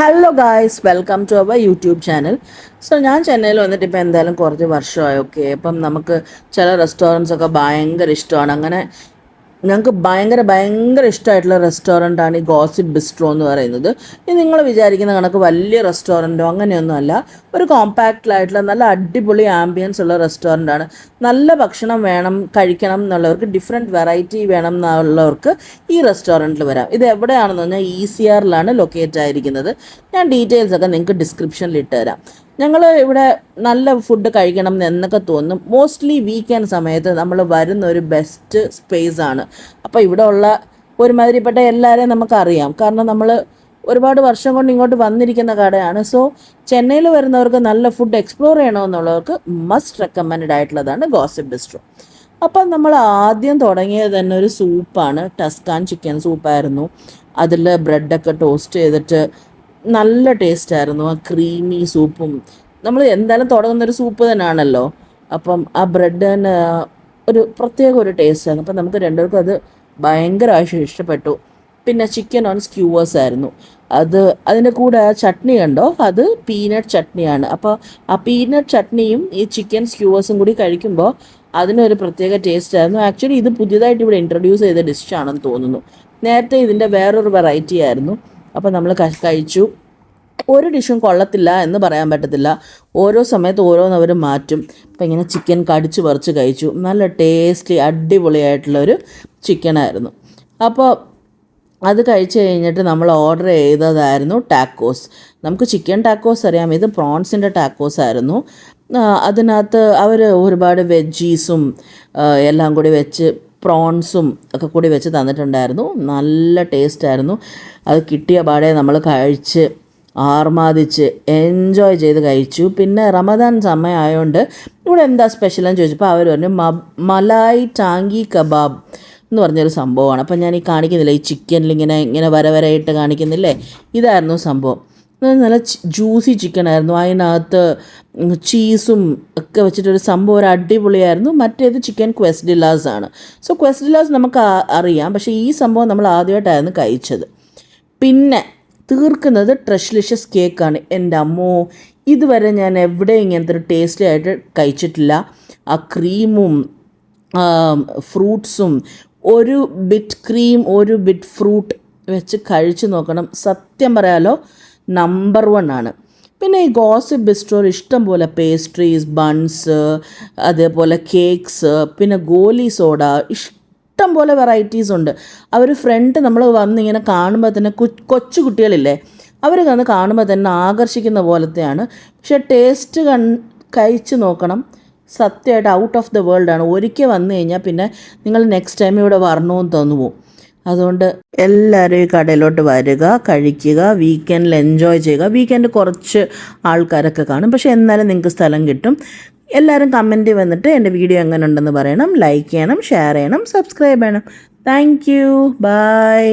Hello guys, welcome to our YouTube channel. So ഞാൻ ചെന്നൈയിൽ വന്നിട്ട് ഇപ്പോൾ എന്തായാലും കുറച്ച് വർഷമായി. ഓക്കെ, അപ്പം നമുക്ക് ചില റെസ്റ്റോറൻറ്റ്സ് ഒക്കെ ഭയങ്കര ഇഷ്ടമാണ്. അങ്ങനെ ഞങ്ങൾക്ക് ഭയങ്കര ഇഷ്ടമായിട്ടുള്ള റെസ്റ്റോറൻ്റാണ് ഈ ഗോസിപ്പ് ബിസ്ട്രോ എന്ന് പറയുന്നത്. ഇത് നിങ്ങൾ വിചാരിക്കുന്ന കണക്ക് വലിയ റെസ്റ്റോറൻറ്റോ അങ്ങനെയൊന്നുമല്ല. ഒരു കോമ്പാക്റ്റിലായിട്ടുള്ള നല്ല അടിപൊളി ആംബിയൻസ് ഉള്ള റെസ്റ്റോറൻ്റാണ്. നല്ല ഭക്ഷണം വേണം, കഴിക്കണം എന്നുള്ളവർക്ക്, ഡിഫറെൻറ്റ് വെറൈറ്റി വേണം എന്നുള്ളവർക്ക് ഈ റെസ്റ്റോറൻറ്റിൽ വരാം. ഇത് എവിടെയാണെന്ന് പറഞ്ഞാൽ ECRലാണ് ലൊക്കേറ്റ് ആയിരിക്കുന്നത്. ഞാൻ ഡീറ്റെയിൽസ് ഒക്കെ നിങ്ങൾക്ക് ഡിസ്ക്രിപ്ഷനിൽ ഇട്ട് തരാം. ഞങ്ങൾ ഇവിടെ നല്ല ഫുഡ് കഴിക്കണം എന്നൊക്കെ തോന്നും. മോസ്റ്റ്ലി വീക്കെൻഡ് സമയത്ത് നമ്മൾ വരുന്ന ഒരു ബെസ്റ്റ് സ്പേസ് ആണ്. അപ്പോൾ ഇവിടെ ഉള്ള ഒരുമാതിരിപ്പെട്ട എല്ലാവരെയും നമുക്കറിയാം. കാരണം നമ്മൾ ഒരുപാട് വർഷം കൊണ്ട് ഇങ്ങോട്ട് വന്നിരിക്കുന്ന കടയാണ്. സോ ചെന്നൈയിൽ വരുന്നവർക്ക് നല്ല ഫുഡ് എക്സ്പ്ലോർ ചെയ്യണമെന്നുള്ളവർക്ക് മസ്റ്റ് റെക്കമെൻഡ് ആയിട്ടുള്ളതാണ് ഗോസിപ്പ് ബിസ്ട്രോ. അപ്പം നമ്മൾ ആദ്യം തുടങ്ങിയത് തന്നെ ഒരു സൂപ്പാണ്. Tuscan chicken സൂപ്പായിരുന്നു. അതിൽ ബ്രെഡൊക്കെ ടോസ്റ്റ് ചെയ്തിട്ട് നല്ല ടേസ്റ്റായിരുന്നു. ആ ക്രീമി സൂപ്പും, നമ്മൾ എന്തായാലും തുടങ്ങുന്നൊരു സൂപ്പ് തന്നെയാണല്ലോ. അപ്പം ആ ബ്രെഡിന് ഒരു പ്രത്യേക ഒരു ടേസ്റ്റായിരുന്നു. അപ്പം നമുക്ക് രണ്ടുപേർക്കും അത് ഭയങ്കരമായിട്ട് ഇഷ്ടപ്പെട്ടു. പിന്നെ ചിക്കൻ ഓൺ സ്ക്യൂവേഴ്സ് ആയിരുന്നു. അതിൻ്റെ കൂടെ ആ ചട്നി കണ്ടോ, അത് പീനട്ട് ചട്നിയാണ്. അപ്പോൾ ആ പീനട്ട് ചട്നിയും ഈ ചിക്കൻ സ്ക്യൂവേഴ്സും കൂടി കഴിക്കുമ്പോൾ അതിനൊരു പ്രത്യേക ടേസ്റ്റായിരുന്നു. ആക്ച്വലി ഇത് പുതിയതായിട്ട് ഇവിടെ ഇൻട്രൊഡ്യൂസ് ചെയ്ത ഡിഷാണെന്ന് തോന്നുന്നു. നേരത്തെ ഇതിൻ്റെ വേറൊരു വെറൈറ്റി ആയിരുന്നു. അപ്പോൾ നമ്മൾ കഴിച്ചു. ഒരു ഡിഷും കൊള്ളത്തില്ല എന്ന് പറയാൻ പറ്റത്തില്ല. ഓരോ സമയത്ത് ഓരോന്നവർ മാറ്റും. അപ്പോൾ ഇങ്ങനെ ചിക്കൻ കടിച്ച് പറിച്ച് കഴിച്ചു. നല്ല ടേസ്റ്റി അടിപൊളിയായിട്ടുള്ളൊരു ചിക്കനായിരുന്നു. അപ്പോൾ അത് കഴിച്ച് കഴിഞ്ഞിട്ട് നമ്മൾ ഓർഡർ ചെയ്തതായിരുന്നു ടാക്കോസ്. നമുക്ക് ചിക്കൻ ടാക്കോസ് അറിയാം, ഇത് പ്രോൺസിൻ്റെ ടാക്കോസ് ആയിരുന്നു. അതിനകത്ത് അവർ ഒരുപാട് വെജീസും എല്ലാം കൂടി വെച്ച്, പ്രോൺസും ഒക്കെ കൂടി വെച്ച് തന്നിട്ടുണ്ടായിരുന്നു. നല്ല ടേസ്റ്റായിരുന്നു. അത് കിട്ടിയ പാടെ നമ്മൾ കഴിച്ച് ആർമാദിച്ച് എൻജോയ് ചെയ്ത് കഴിച്ചു. പിന്നെ റമദാൻ സമയമായതുകൊണ്ട് ഇവിടെ എന്താ സ്പെഷ്യലെന്ന് ചോദിച്ചപ്പോൾ അവർ പറഞ്ഞു മലായ് ടാങ്കി കബാബ് എന്ന് പറഞ്ഞൊരു സംഭവമാണ്. അപ്പം ഞാൻ ഈ കാണിക്കുന്നില്ല, ഈ ചിക്കനിൽ ഇങ്ങനെ വരയിട്ട് കാണിക്കുന്നില്ലേ, ഇതായിരുന്നു സംഭവം. നല്ല ജ്യൂസി ചിക്കനായിരുന്നു. അതിനകത്ത് ചീസും ഒക്കെ വെച്ചിട്ടൊരു സംഭവം, ഒരു അടിപൊളിയായിരുന്നു. മറ്റേത് ചിക്കൻ ക്വെസ്ഡില്ലാസ് ആണ്. സോ ക്വെസ്ഡില്ലാസ് നമുക്ക് അറിയാം, പക്ഷേ ഈ സംഭവം നമ്മൾ ആദ്യമായിട്ടായിരുന്നു കഴിച്ചത്. പിന്നെ തീർക്കുന്നത് ട്രഷ്ലിഷ്യസ് കേക്കാണ്. എൻ്റെ അമ്മോ, ഇതുവരെ ഞാൻ എവിടെ ഇങ്ങനത്തെ ഒരു ടേസ്റ്റി ആയിട്ട് കഴിച്ചിട്ടില്ല. ആ ക്രീമും ഫ്രൂട്ട്സും, ഒരു ബിറ്റ് ക്രീം ഒരു ബിറ്റ് ഫ്രൂട്ട് വെച്ച് കഴിച്ച് നോക്കണം. സത്യം പറയാലോ, നമ്പർ 1 ആണ്. പിന്നെ ഈ ഗോസിപ്പ് ബിസ്ട്രോയിൽ ഇഷ്ടം പോലെ പേസ്ട്രീസ്, ബൺസ്, അതേപോലെ കേക്ക്സ്, പിന്നെ ഗോലി സോഡ, ഇഷ്ടം പോലെ വെറൈറ്റീസ് ഉണ്ട്. അവർ ഫ്രണ്ട് നമ്മൾ വന്നിങ്ങനെ കാണുമ്പോൾ തന്നെ കൊച്ചു കുട്ടികളില്ലേ, അവർ വന്ന് കാണുമ്പോൾ തന്നെ ആകർഷിക്കുന്ന പോലത്തെയാണ്. പക്ഷേ ടേസ്റ്റ് കഴിച്ച് നോക്കണം. സത്യമായിട്ട് ഔട്ട് ഓഫ് ദ വേൾഡാണ്. ഒരിക്കൽ വന്നു കഴിഞ്ഞാൽ പിന്നെ നിങ്ങൾ നെക്സ്റ്റ് ടൈം ഇവിടെ വരണമെന്ന് തോന്നുമോ. അതുകൊണ്ട് എല്ലാവരും ഈ കടയിലോട്ട് വരിക, കഴിക്കുക, വീക്കെൻഡിൽ എൻജോയ് ചെയ്യുക. വീക്കെൻഡ് കുറച്ച് ആൾക്കാരൊക്കെ കാണും, പക്ഷേ എന്നാലും നിങ്ങൾക്ക് സ്ഥലം കിട്ടും. എല്ലാവരും കമൻറ്റ് വന്നിട്ട് എൻ്റെ വീഡിയോ എങ്ങനെ ഉണ്ടെന്ന് പറയണം. ലൈക്ക് ചെയ്യണം, ഷെയർ ചെയ്യണം, സബ്സ്ക്രൈബ് ചെയ്യണം. Thank you, by.